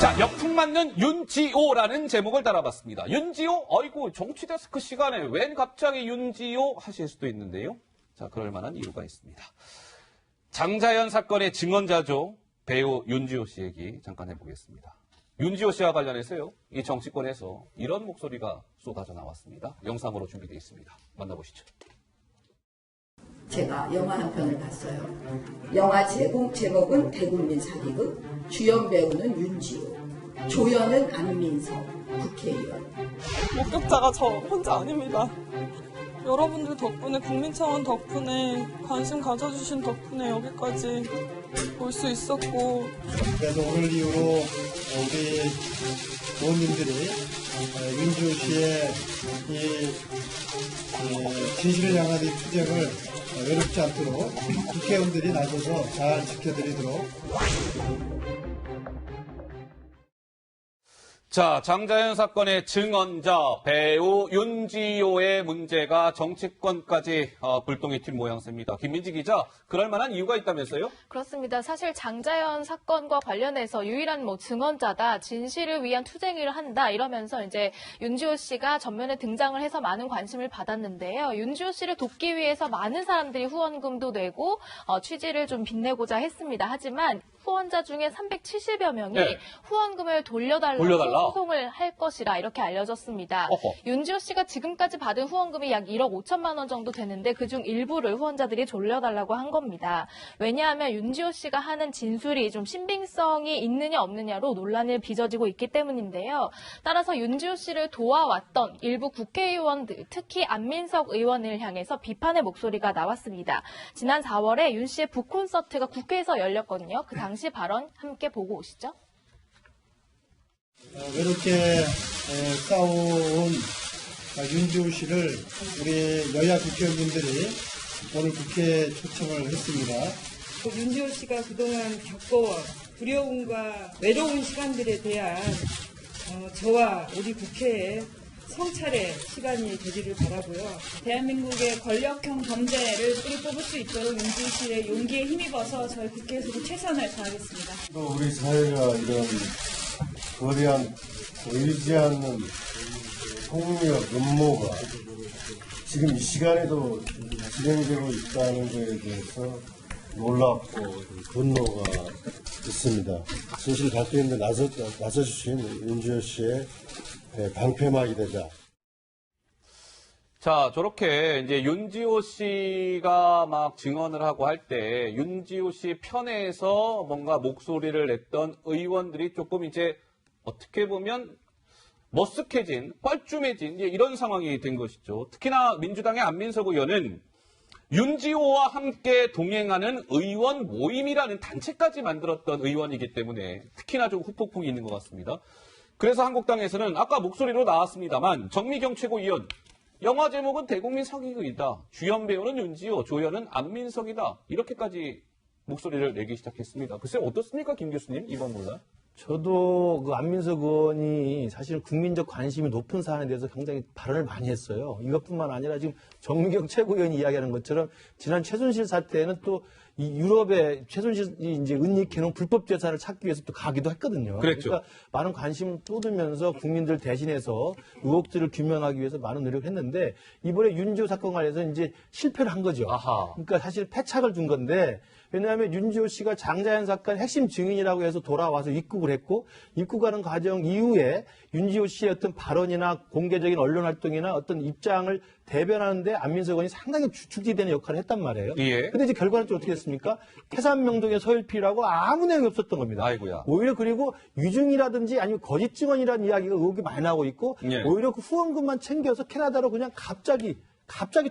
자, 역풍 맞는 윤지호라는 제목을 달아봤습니다. 윤지호? 어이구, 정치데스크 시간에 웬 갑자기 윤지호 하실 수도 있는데요. 자, 그럴 만한 이유가 있습니다. 장자연 사건의 증언자죠. 배우 윤지호 씨 얘기 잠깐 해보겠습니다. 윤지호 씨와 관련해서요, 이 정치권에서 이런 목소리가 쏟아져 나왔습니다. 영상으로 준비되어 있습니다. 만나보시죠. 제가 영화 한 편을 봤어요. 영화 제목은 대국민 사기극, 주연 배우는 윤지호, 조연은 안민석 국회의원. 목격자가 저 혼자 아닙니다. 여러분들 덕분에, 국민청원 덕분에, 관심 가져주신 덕분에 여기까지 올 수 있었고. 그래서 오늘 이후로 우리 의원님들이 윤지호 씨의 이 진실을 향한 이 투쟁을 외롭지 않도록 국회의원들이 나서서 잘 지켜드리도록. 자, 장자연 사건의 증언자 배우 윤지호의 문제가 정치권까지 불똥이 튄 모양새입니다. 김민지 기자, 그럴 만한 이유가 있다면서요? 그렇습니다. 사실 장자연 사건과 관련해서 유일한 증언자다, 진실을 위한 투쟁을 한다 이러면서 이제 윤지호 씨가 전면에 등장을 해서 많은 관심을 받았는데요. 윤지호 씨를 돕기 위해서 많은 사람들이 후원금도 내고 취지를 좀 빛내고자 했습니다. 하지만 후원자 중에 370여 명이 후원금을 돌려달라고 소송을 할 것이라 이렇게 알려졌습니다. 윤지호 씨가 지금까지 받은 후원금이 약 1억 5천만 원 정도 되는데 그중 일부를 후원자들이 돌려달라고 한 겁니다. 왜냐하면 윤지호 씨가 하는 진술이 좀 신빙성이 있느냐 없느냐로 논란이 빚어지고 있기 때문인데요. 따라서 윤지호 씨를 도와왔던 일부 국회의원들, 특히 안민석 의원을 향해서 비판의 목소리가 나왔습니다. 지난 4월에 윤 씨의 북콘서트가 국회에서 열렸거든요. 그 당시 발언 함께 보고 오시죠. 외롭게 싸워온 윤지호 씨를 우리 여야 국회의원님들이 오늘 국회에 초청을 했습니다. 윤지호 씨가 그동안 겪어온 두려움과 외로운 시간들에 대한 저와 우리 국회에 성찰의 시간이 되기를 바라고요. 대한민국의 권력형 범죄를 뿌리 뽑을 수 있도록 윤지호 씨의 용기에 힘입어서 저희 국회에서도 최선을 다하겠습니다. 또 우리 사회가 이런 거대한 의지 않는 폭력, 음모가 지금 이 시간에도 진행되고 있다는 것에 대해서 놀랍고 분노가 있습니다. 진실 밝히는 데 나서주신 윤지호 씨의 방패막이 되자. 자, 저렇게 이제 윤지호 씨가 막 증언을 하고 할 때 윤지호 씨 편에서 뭔가 목소리를 냈던 의원들이 조금 이제 어떻게 보면 머쓱해진, 뻘쭘해진 이런 상황이 된 것이죠. 특히나 민주당의 안민석 의원은 윤지호와 함께 동행하는 의원 모임이라는 단체까지 만들었던 의원이기 때문에 특히나 좀 후폭풍이 있는 것 같습니다. 그래서 한국당에서는 아까 목소리로 나왔습니다만 정미경 최고위원, 영화 제목은 대국민 사기극이다. 주연 배우는 윤지호, 조연은 안민석이다. 이렇게까지 목소리를 내기 시작했습니다. 글쎄 어떻습니까, 김 교수님? 이번 논란? 저도 그 안민석 의원이 사실 국민적 관심이 높은 사안에 대해서 굉장히 발언을 많이 했어요. 이것뿐만 아니라 지금 정미경 최고위원이 이야기하는 것처럼 지난 최순실 사태에는 또 이 유럽의 최순실이 이제 은닉해놓은 불법 재산을 찾기 위해서 또 가기도 했거든요. 그랬죠. 그러니까 많은 관심을 쏟으면서 국민들 대신해서 의혹들을 규명하기 위해서 많은 노력을 했는데 이번에 윤지호 사건 관련해서 이제 실패를 한 거죠. 아하. 그러니까 사실 패착을 준 건데 왜냐하면 윤지호 씨가 장자연 사건 핵심 증인이라고 해서 돌아와서 입국을 했고 입국하는 과정 이후에 윤지호 씨의 어떤 발언이나 공개적인 언론 활동이나 어떤 입장을 대변하는데 안민석 의원이 상당히 주축지되는 역할을 했단 말이에요. 예. 근데 이제 결과는 좀 어떻게 됐습니까? 태산명동의 서일피라고 아무 내용이 없었던 겁니다. 아이고야. 오히려 그리고 유증이라든지 아니면 거짓 증언이라는 이야기가 의혹이 많이 나오고 있고 예. 오히려 그 후원금만 챙겨서 캐나다로 그냥 갑자기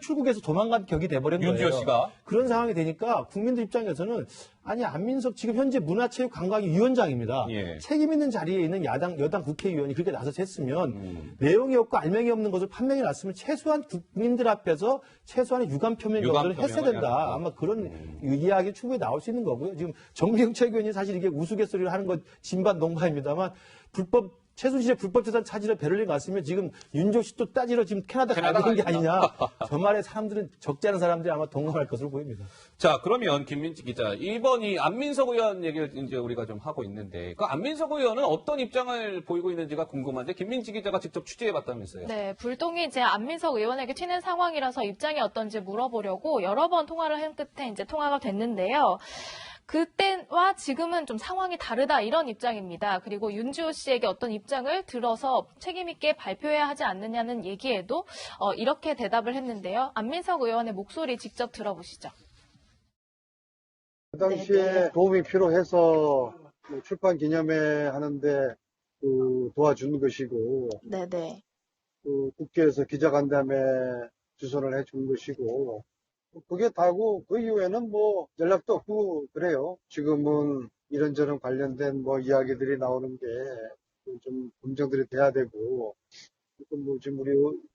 출국해서 도망간 격이 돼버린 거예요. 윤지호 씨가. 그런 상황이 되니까 국민들 입장에서는 아니 안민석 지금 현재 문화체육관광위원장입니다. 예. 책임 있는 자리에 있는 여당 국회의원이 그렇게 나서서 했으면 내용이 없고 알맹이 없는 것을 판명해 놨으면 최소한 국민들 앞에서 최소한의 유감 표명 정도는 했어야 된다. 아마 그런 이야기 충분히 나올 수 있는 거고요. 지금 정미경 최고위원이 사실 이게 우스갯소리를 하는 것 진반 농가입니다만 불법 최순실의 불법 재산 찾으러 베를린 갔으면 지금 윤지호 씨 또 따지러 지금 캐나다 가야 되는 게 아니냐. 저 말에 사람들은 적지 않은 사람들이 아마 동감할 것으로 보입니다. 자, 그러면 김민지 기자, 이번 이 안민석 의원 얘기를 이제 우리가 좀 하고 있는데, 그 안민석 의원은 어떤 입장을 보이고 있는지가 궁금한데, 김민지 기자가 직접 취재해봤다면서요? 네, 불똥이 이제 안민석 의원에게 튀는 상황이라서 입장이 어떤지 물어보려고 여러 번 통화를 한 끝에 이제 통화가 됐는데요. 그때와 지금은 좀 상황이 다르다 이런 입장입니다. 그리고 윤지호 씨에게 어떤 입장을 들어서 책임 있게 발표해야 하지 않느냐는 얘기에도 이렇게 대답을 했는데요. 안민석 의원의 목소리 직접 들어보시죠. 그 당시에 도움이 필요해서 출판 기념회 하는데 도와주는 것이고, 네네. 국회에서 기자간담회 주선을 해준 것이고, 그게 다고 그 이후에는 뭐 연락도 없고 그래요. 지금은 이런저런 관련된 뭐 이야기들이 나오는 게 좀 검증들이 돼야 되고, 뭐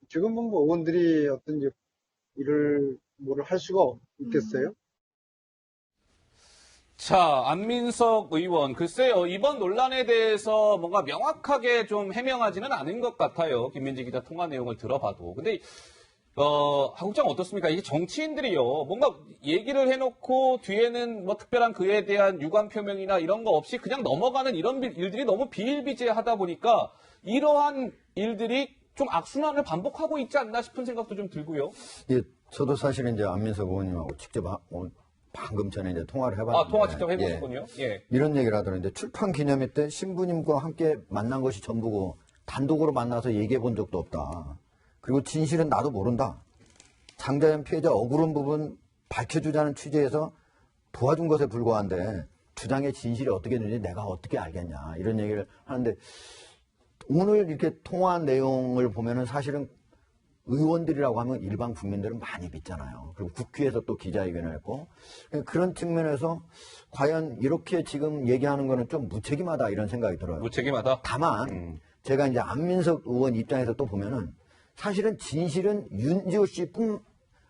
지금은 뭐 의원들이 어떤 일을 뭐를 할 수가 있겠어요? 자, 안민석 의원, 글쎄요, 이번 논란에 대해서 뭔가 명확하게 좀 해명하지는 않은 것 같아요. 김민지 기자 통화 내용을 들어봐도. 근데, 하국장 어떻습니까? 이게 정치인들이요, 뭔가 얘기를 해놓고 뒤에는 뭐 특별한 그에 대한 유감 표명이나 이런 거 없이 그냥 넘어가는 이런 일들이 너무 비일비재하다 보니까 이러한 일들이 좀 악순환을 반복하고 있지 않나 싶은 생각도 좀 들고요. 예, 저도 사실은 이제 안민석 의원님하고 직접 방금 전에 이제 통화를 해봤는데. 아, 통화 직접 해보셨군요. 예. 이런 얘기를 하더라고요. 출판 기념회 때 신부님과 함께 만난 것이 전부고 단독으로 만나서 얘기해 본 적도 없다. 그리고 진실은 나도 모른다. 장자연 피해자 억울한 부분 밝혀주자는 취지에서 도와준 것에 불과한데 주장의 진실이 어떻게 되는지 내가 어떻게 알겠냐. 이런 얘기를 하는데 오늘 이렇게 통화한 내용을 보면은 사실은 의원들이라고 하면 일반 국민들은 많이 믿잖아요. 그리고 국회에서 또 기자회견을 했고 그런 측면에서 과연 이렇게 지금 얘기하는 거는 좀 무책임하다 이런 생각이 들어요. 무책임하다? 다만 제가 이제 안민석 의원 입장에서 또 보면은 사실은 진실은 윤지호 씨뿐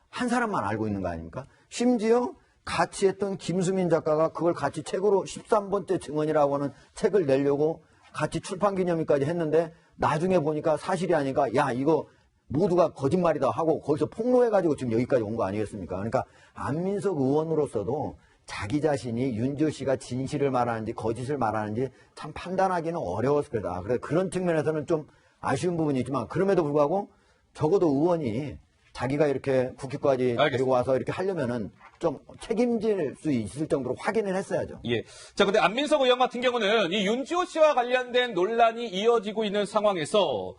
한 사람만 알고 있는 거 아닙니까? 심지어 같이 했던 김수민 작가가 그걸 같이 책으로 13번째 증언이라고 하는 책을 내려고 같이 출판 기념회까지 했는데 나중에 보니까 사실이 아니까 야 이거 모두가 거짓말이다 하고 거기서 폭로해가지고 지금 여기까지 온 거 아니겠습니까? 그러니까 안민석 의원으로서도 자기 자신이 윤지호 씨가 진실을 말하는지 거짓을 말하는지 참 판단하기는 어려웠을 거다. 그래서 그런 측면에서는 좀 아쉬운 부분이 있지만 그럼에도 불구하고 적어도 의원이 자기가 이렇게 국회까지 데리고 와서 이렇게 하려면은 좀 책임질 수 있을 정도로 확인을 했어야죠. 예. 자, 근데 안민석 의원 같은 경우는 이 윤지호 씨와 관련된 논란이 이어지고 있는 상황에서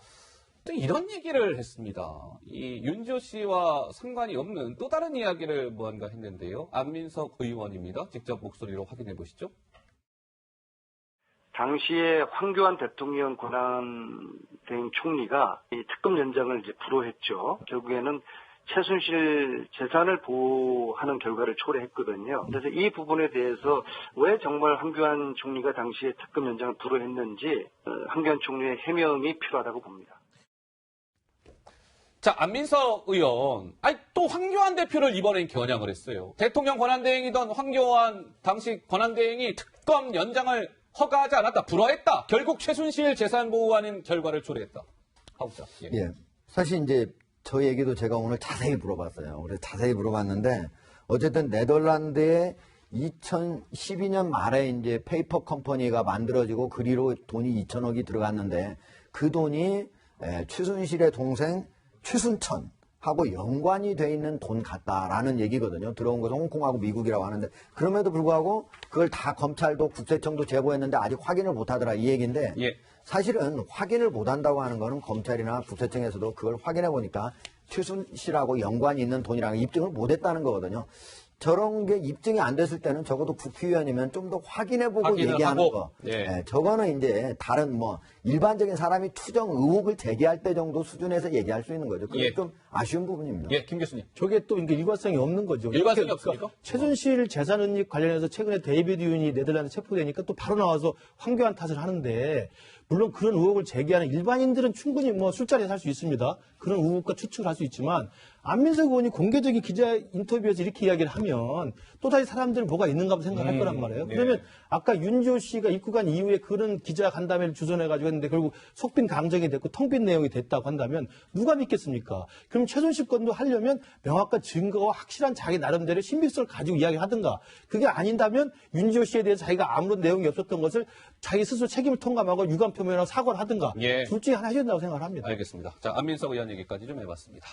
또 이런 얘기를 했습니다. 이 윤지호 씨와 상관이 없는 또 다른 이야기를 무언가 했는데요. 안민석 의원입니다. 직접 목소리로 확인해 보시죠. 당시에 황교안 대통령 권한대행 총리가 이 특검 연장을 이제 불허했죠. 결국에는 최순실 재산을 보호하는 결과를 초래했거든요. 그래서 이 부분에 대해서 왜 정말 황교안 총리가 당시에 특검 연장을 불허했는지 황교안 총리의 해명이 필요하다고 봅니다. 자, 안민석 의원, 또 황교안 대표를 이번엔 겨냥을 했어요. 대통령 권한대행이던 황교안 당시 권한대행이 특검 연장을 허가하지 않았다, 불허했다. 결국 최순실 재산 보호하는 결과를 초래했다. 하우자. 예. 사실 이제 저 얘기도 제가 오늘 자세히 물어봤어요. 그래서 자세히 물어봤는데 어쨌든 네덜란드에 2012년 말에 이제 페이퍼 컴퍼니가 만들어지고 그리로 돈이 2천억이 들어갔는데 그 돈이 최순실의 동생 최순천하고 연관이 돼 있는 돈 같다라는 얘기거든요. 들어온 것은 홍콩하고 미국이라고 하는데 그럼에도 불구하고 그걸 다 검찰도 국세청도 제보했는데 아직 확인을 못하더라 이 얘기인데 사실은 확인을 못한다고 하는 거는 검찰이나 국세청에서도 그걸 확인해 보니까 최순실하고 연관이 있는 돈이라는 입증을 못했다는 거거든요. 저런 게 입증이 안 됐을 때는 적어도 국회의원이면 좀 더 확인해보고 얘기하는 거. 저거는 이제 다른 뭐 일반적인 사람이 투정 의혹을 제기할 때 정도 수준에서 얘기할 수 있는 거죠. 그게 좀 아쉬운 부분입니다. 예, 김 교수님. 저게 또 이게 일관성이 없는 거죠. 일관성이 없습니까? 최순실 재산 은닉 관련해서 최근에 데이비드 윤이 네덜란드 체포되니까 또 바로 나와서 황교안 탓을 하는데 물론 그런 의혹을 제기하는 일반인들은 충분히 뭐 술자리에 살 수 있습니다. 그런 의혹과 추측을 할 수 있지만 안민석 의원이 공개적인 기자 인터뷰에서 이렇게 이야기를 하면 또다시 사람들은 뭐가 있는가 생각할 거란 말이에요. 그러면 아까 윤지호 씨가 입국한 이후에 그런 기자 간담회를 주선해가지고 했는데 결국 속빈 강정이 됐고 텅 빈 내용이 됐다고 한다면 누가 믿겠습니까? 그럼 최순실 건도 하려면 명확한 증거와 확실한 자기 나름대로 신빙성을 가지고 이야기하든가 그게 아닌다면 윤지호 씨에 대해서 자기가 아무런 내용이 없었던 것을 자기 스스로 책임을 통감하고 유감 표명하고 사과를 하든가 둘 중에 하나 해야 된다고 생각을 합니다. 알겠습니다. 자, 안민석 의원 얘기까지 좀 해봤습니다.